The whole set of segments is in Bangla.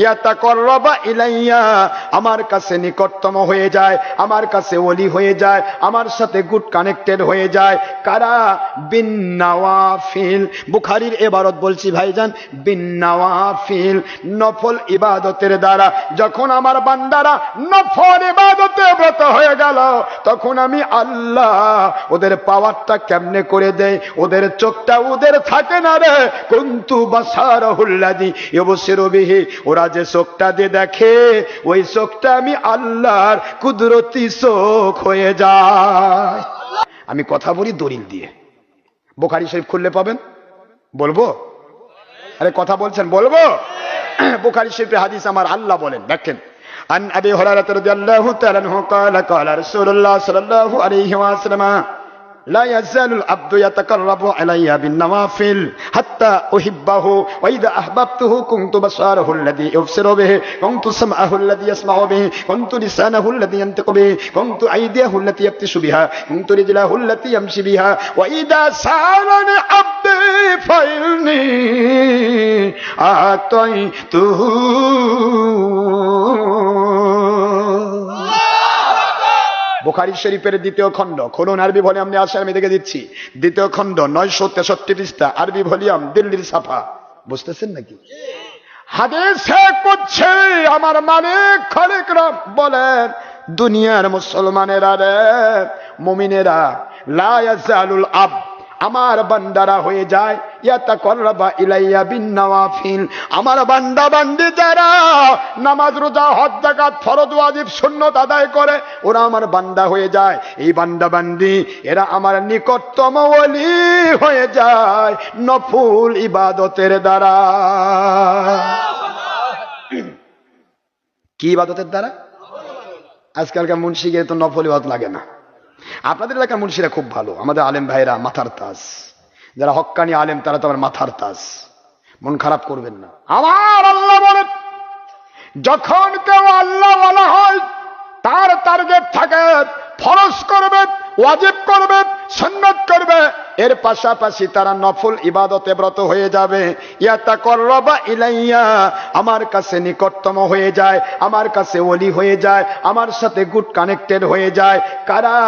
ইয়াতাকাররাবা ইলাইয়া, আমার কাছে নিকটতম হয়ে যায়, আমার কাছে ওলি হয়ে যায়, আমার সাথে গুড কানেক্টেড হয়ে যায়। কারা? বিন নওয়াফিল। বুখারীর ইবারত বলছি ভাইজান, বিন নওয়াফিল, নফল ইবাদতের দ্বারা। যখন আমার বান্দারা নফল ইবাদতে ব্রত হয়ে গেল, তখন আমি আল্লাহ ওদের পাওয়ারটা কেমনে করে দেয়, ওদের চোখটা ওদের থাকে না রে, কুনতু বাসারাহুল্লাযী ইউবসিরু বিহি, ওরা যে চোখটা দিয়ে দেখে, ওই চোখটা আমি আল্লাহর কুদরতি চোখ হয়ে যায়। আমি কথা বলি দলিল দিয়ে, বুখারী শরীফ খুললে পাবেন। বলবো? আরে কথা বলছেন, বলবো? বুখারী শরীফের হাদিস আমার আল্লাহ বলেন, দেখেন, عن أبي هريرة رضي الله تعالى عنه قال قال رسول الله صلى الله عليه وسلم لا يزال العبد يتقرب علي بالنوافل حتى أحبه وإذا أحببته كنت بصره الذي يبصر به كنت سمعه الذي يسمع به كنت لسانه الذي ينطق به كنت أيديه التي يبطش بها كنت رجله التي يمشي بها وإذا سألني عبدي فإني أعطيته। বুখারী শরীফের দ্বিতীয় খণ্ড, খুলুন আরবি ভলিউম নিয়ে আসে, আমি দেখে দিচ্ছি। দ্বিতীয় খণ্ড 963 পৃষ্ঠা, আরবি ভলিউম, দিল্লির ছাপা। বুঝতেছেন নাকি? হাদিসে কুদসি আমার মালিক খালিক রব বলেন, দুনিয়ার মুসলমানেরা রে, মুমিনেরা, লা ইয়াজালুল আব, আমার বান্দারা হয়ে যায় ইয়াতাকাররাবা ইলাইয়া বিন নওয়াফিল, আমার বান্দা বান্দি যারা নামাজ রোজা হজ যাকাত ফরজ ওয়াজিব সুন্নাত আদায় করে, ওরা আমার বান্দা হয়ে যায়। এই বান্দা বান্দি এরা আমার নিকটতম ওলি হয়ে যায় নফল ইবাদতের দ্বারা। কি ইবাদতের দ্বারা? আজকালকার মুন্সিকে তো নফল ইবাদত লাগে না। আপনাদের এলাকার মুন্সিরা খুব ভালো, আমাদের আলেম ভাইরা মাথার তাজ, যারা হক্কানি আলেম তারা তো আমার মাথার তাজ, মন খারাপ করবেন না। আমার আল্লাহ বলেন, যখন কেউ আল্লাহ ওয়ালা হয়, তার টার্গেট থাকে ফরজ করবে, ওয়াজিব করবে, সুন্নাত করবে, এর পাশাপাশি তারা নফল ইবাদতে ব্রত হয়ে যাবে। ইয়াতাকাররাবা ইলাইয়া, আমার কাছে নিকটতম হয়ে যায়, আমার কাছে ওলি হয়ে যায়, আমার সাথে গুড কানেক্টেড হয়ে যায়। কারা?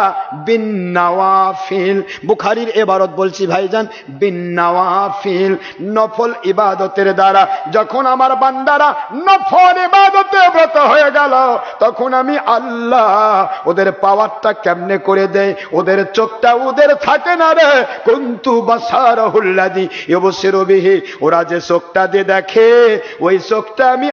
বিন নওয়াফিল। বুখারীর ইবারত বলছি ভাইজান, বিন নওয়াফিল, নফল ইবাদতের দ্বারা। যখন আমার বান্দারা নফল ইবাদতে ব্রত হয়ে গেল, তখন আমি আল্লাহ ওদের পাওয়ারটা কেমনে করে দেয়, ওদের চোখটা ওদের থাকে না রে, কুনতু বাসারাহুল্লাযী ইউবসিরু বিহি, ওরা যে চোখটা দিয়ে দেখে, ওই চোখটা আমি